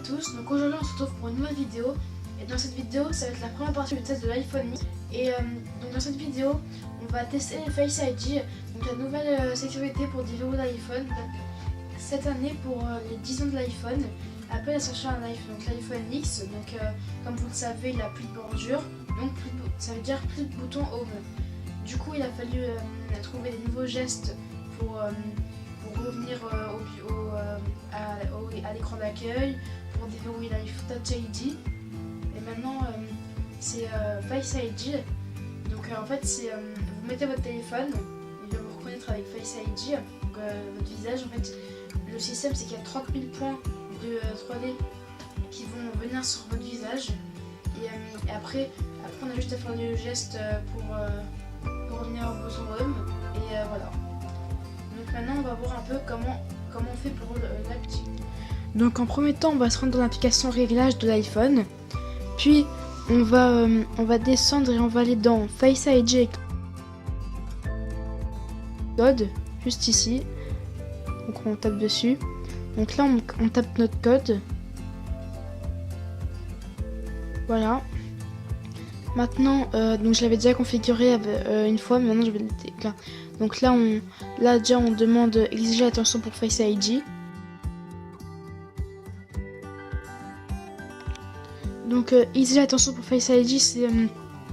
tous, donc aujourd'hui on se retrouve pour une nouvelle vidéo. Et dans cette vidéo, ça va être la première partie du test de l'iPhone X. Et donc dans cette vidéo, on va tester Face ID, donc la nouvelle sécurité pour déverrouiller l'iPhone. Cette année, pour les 10 ans de l'iPhone, Apple a sorti un iPhone, donc l'iPhone X. Donc comme vous le savez, il n'a plus de bordure, donc ça veut dire plus de bouton Home. Du coup, il a fallu trouver des nouveaux gestes pour revenir à l'écran d'accueil, pour déverrouiller l'iPhone Touch ID. Et maintenant, c'est Face ID. Donc en fait, c'est vous mettez votre téléphone, il va vous reconnaître avec Face ID, donc votre visage. En fait, le système, c'est qu'il y a 30 000 points de 3D qui vont venir sur votre visage. Et après, on a juste à faire le geste pour revenir au bouton Home. Et voilà. Donc maintenant, on va voir un peu comment on fait pour l'activer. Donc en premier temps, on va se rendre dans l'application réglage de l'iPhone. Puis on va descendre et on va aller dans Face ID et code, juste ici. Donc on tape dessus. Donc là on tape notre code. Voilà. Maintenant, donc je l'avais déjà configuré une fois, mais maintenant je vais le déclarer. Donc là déjà on demande exiger attention pour Face ID. Donc exiger attention pour Face ID, c'est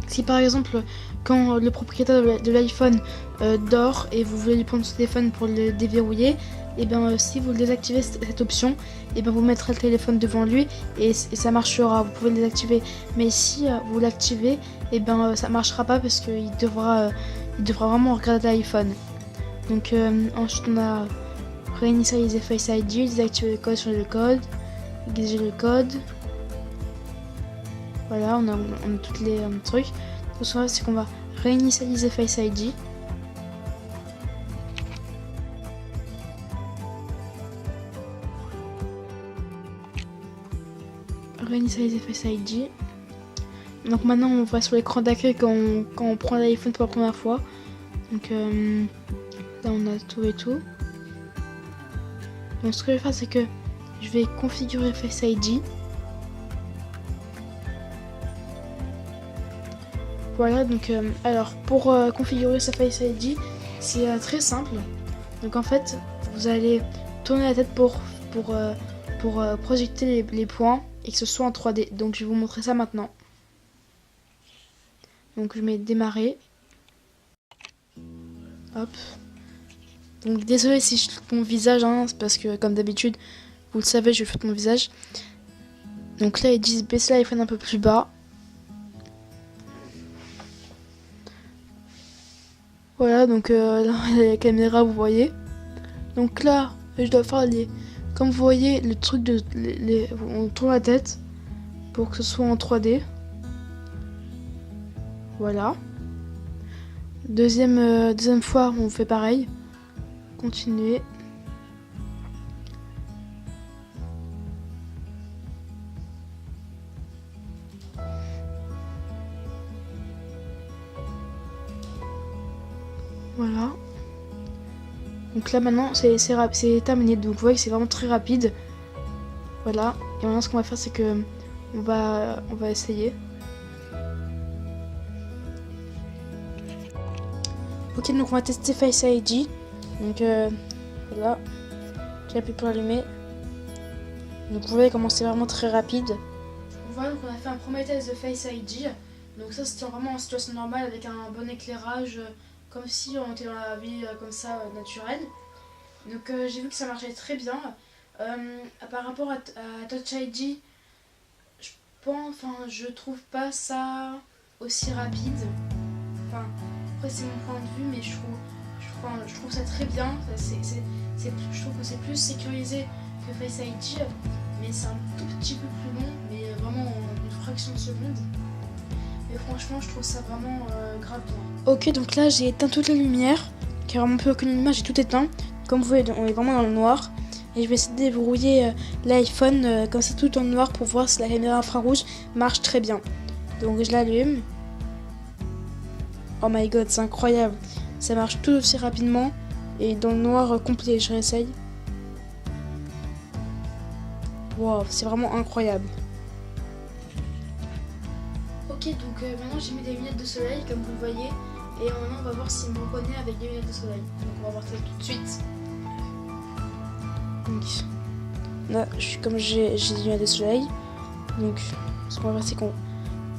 si par exemple quand le propriétaire de l'iPhone dort et vous voulez lui prendre son téléphone pour le déverrouiller, et bien si vous désactivez cette option, et bien vous mettrez le téléphone devant lui et ça marchera, vous pouvez le désactiver. Mais si vous l'activez, et bien ça marchera pas parce qu'il devra vraiment regarder l'iPhone. Donc ensuite on a réinitialiser Face ID, désactiver le code, changer le code, exiger le code. Voilà, on a tous les trucs. Tout ce qu'on va, c'est qu'on va réinitialiser Face ID. Réinitialiser Face ID. Donc maintenant on va sur l'écran d'accueil quand on prend l'iPhone pour la première fois. Donc là on a tout et tout. Donc ce que je vais faire, c'est que je vais configurer Face ID. Voilà, donc alors pour configurer sa Face ID, c'est très simple. Donc en fait, vous allez tourner la tête pour projeter les points et que ce soit en 3D. Donc je vais vous montrer ça maintenant. Donc je mets démarrer. Hop. Donc désolé si je fais mon visage, hein, c'est parce que comme d'habitude, vous le savez, je fais mon visage. Donc là ils disent baisser l'iPhone un peu plus bas. Voilà, donc la caméra, vous voyez. Donc là, je dois faire comme vous voyez, le truc de... on tourne la tête pour que ce soit en 3D. Voilà. Deuxième fois, on fait pareil. Continuer. Voilà. Donc là maintenant c'est terminé. Donc vous voyez que c'est vraiment très rapide. Voilà. Et maintenant ce qu'on va faire, c'est que on va essayer. Ok, donc on va tester Face ID. Donc voilà. J'appuie pour allumer. Donc vous voyez comment c'est vraiment très rapide. Voilà, donc on a fait un premier test de Face ID. Donc ça c'était vraiment en situation normale avec un bon éclairage. Comme si on était dans la vie comme ça, naturelle. Donc j'ai vu que ça marchait très bien. Par rapport à Touch ID, je trouve pas ça aussi rapide. Enfin, après c'est mon point de vue, mais je trouve ça très bien. Je trouve que c'est plus sécurisé que Face ID, mais c'est un tout petit peu plus long, mais vraiment en une fraction de seconde. Et franchement, je trouve ça vraiment grave bien. Ok, donc là j'ai éteint toutes les lumières, car on peut aucune image, j'ai tout éteint. Comme vous voyez, on est vraiment dans le noir. Et je vais essayer de déverrouiller l'iPhone comme ça tout en noir pour voir si la caméra infrarouge marche très bien. Donc je l'allume. Oh my god, c'est incroyable. Ça marche tout aussi rapidement et dans le noir complet. Je réessaye. Wow, c'est vraiment incroyable. Ok, donc maintenant j'ai mis des lunettes de soleil comme vous le voyez. Et maintenant on va voir s'il me reconnaît avec des lunettes de soleil. Donc on va voir ça tout de suite. Donc là, comme j'ai des lunettes de soleil. Donc ce qu'on va faire, c'est qu'on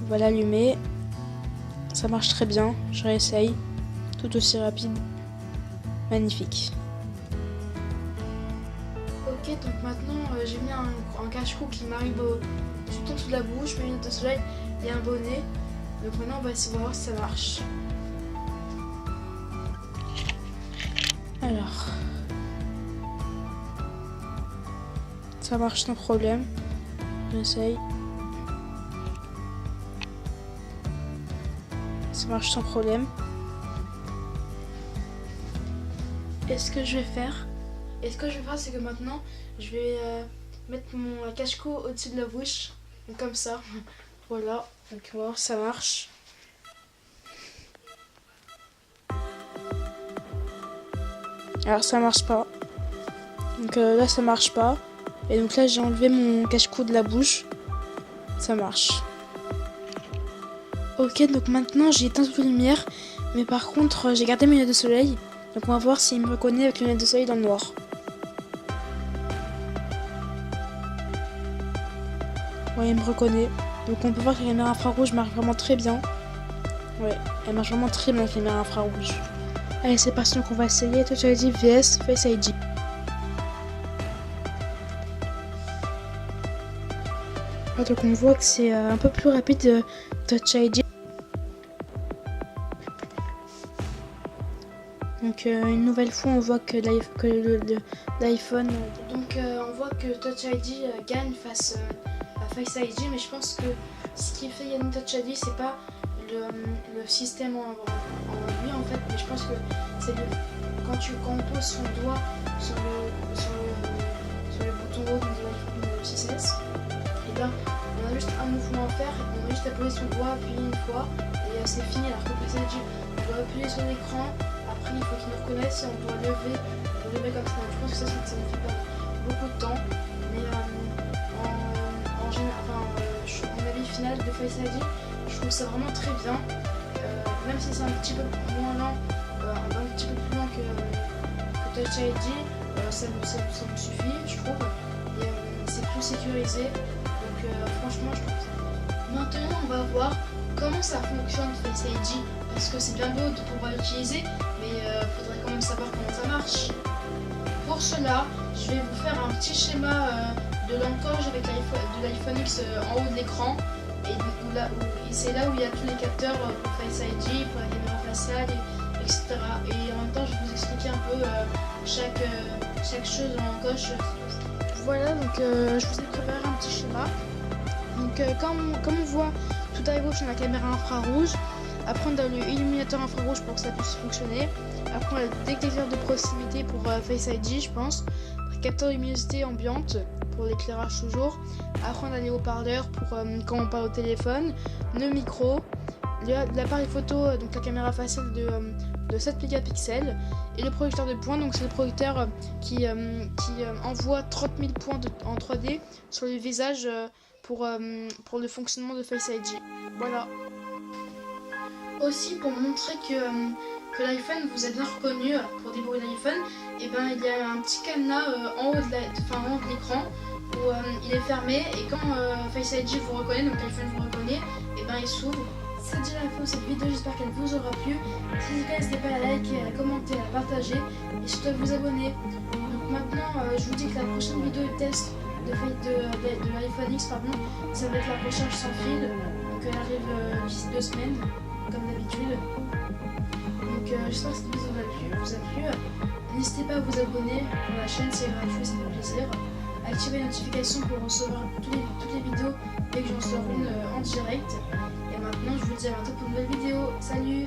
va l'allumer. Ça marche très bien, je réessaye. Tout aussi rapide. Magnifique. Ok, donc maintenant j'ai mis un cache-cou qui m'arrive tout en dessous de la bouche, mes lunettes de soleil et un bonnet. Donc maintenant on va essayer de voir si ça marche. Alors, ça marche sans problème. J'essaye. Ça marche sans problème. Et ce que je vais faire, c'est que maintenant je vais mettre mon cache-cou au-dessus de la bouche, donc comme ça. Voilà, donc on va voir si ça marche. Alors ça marche pas. Donc là ça marche pas. Et donc là j'ai enlevé mon cache-cou de la bouche. Ça marche. Ok, donc maintenant j'ai éteint toutes les lumières. Mais par contre j'ai gardé mes lunettes de soleil. Donc on va voir s'il me reconnaît avec les lunettes de soleil dans le noir. Ouais, il me reconnaît. Donc on peut voir que la caméra infrarouge marche vraiment très bien. Ouais, elle marche vraiment très bien la caméra infrarouge. Allez, c'est parti, donc on va essayer Touch ID vs Face ID. Donc on voit que c'est un peu plus rapide Touch ID. Donc une nouvelle fois on voit que l'iPhone... Donc on voit que Touch ID gagne face à Face ID, mais je pense que ce qui fait gagner Touch ID c'est pas le système en lui en fait, mais je pense que c'est quand on pose son doigt sur le bouton haut de l'iPhone 6S, et bien on a juste un mouvement à faire, on a juste à poser son doigt, appuyer une fois et c'est fini. Alors que Face ID, on doit appuyer sur l'écran, après il faut qu'il nous reconnaisse et on doit lever comme ça. Donc, je pense que ça nous fait perdre beaucoup de temps, mais en général, mon avis final de Face ID, je trouve ça vraiment très bien, même si c'est un petit peu moins lent, un petit peu plus lent que Touch ID, ça me suffit, je trouve, et c'est plus sécurisé, donc franchement je trouve ça. Maintenant on va voir comment ça fonctionne Face ID, parce que c'est bien beau de pouvoir l'utiliser, mais faudrait quand même savoir comment ça marche. Pour cela, je vais vous faire un petit schéma de l'encoche avec de l'iPhone X en haut de l'écran. Et c'est là où il y a tous les capteurs pour Face ID, pour la caméra faciale, etc. Et en même temps, je vais vous expliquer un peu chaque chose dans l'encoche. Voilà, donc je vous ai préparé un petit schéma. Donc comme on voit tout à gauche, on a la caméra infrarouge. Après, on a l'illuminateur infrarouge pour que ça puisse fonctionner. Après, on a le détecteur de proximité pour Face ID, je pense. Après, capteur de luminosité ambiante pour l'éclairage toujours. Après, on a les haut-parleurs pour quand on parle au téléphone. Le micro. L'appareil photo, donc la caméra faciale de 7 mégapixels. Et le projecteur de points, donc c'est le projecteur qui envoie 30 000 points en 3D sur le visage pour le fonctionnement de Face ID. Voilà. Aussi, pour montrer que l'iPhone vous a bien reconnu pour débrouiller l'iPhone, et ben il y a un petit cadenas en haut de l'écran où il est fermé, et quand Face ID vous reconnaît, donc l'iPhone vous reconnaît, et ben il s'ouvre. C'est déjà la fin de cette vidéo, j'espère qu'elle vous aura plu. Si c'est le cas, n'hésitez pas à liker, à commenter, à partager et surtout à vous abonner. Donc maintenant, je vous dis que la prochaine vidéo de test de l'iPhone X, ça va être la recherche sans fil. Donc elle arrive d'ici 2 semaines, comme d'habitude. Donc j'espère que cette vidéo vous a plu. N'hésitez pas à vous abonner pour la chaîne, c'est gratuit, ça fait plaisir. Activez les notifications pour recevoir toutes les vidéos dès que j'en sors une en direct. Et maintenant, je vous dis à bientôt pour une nouvelle vidéo. Salut!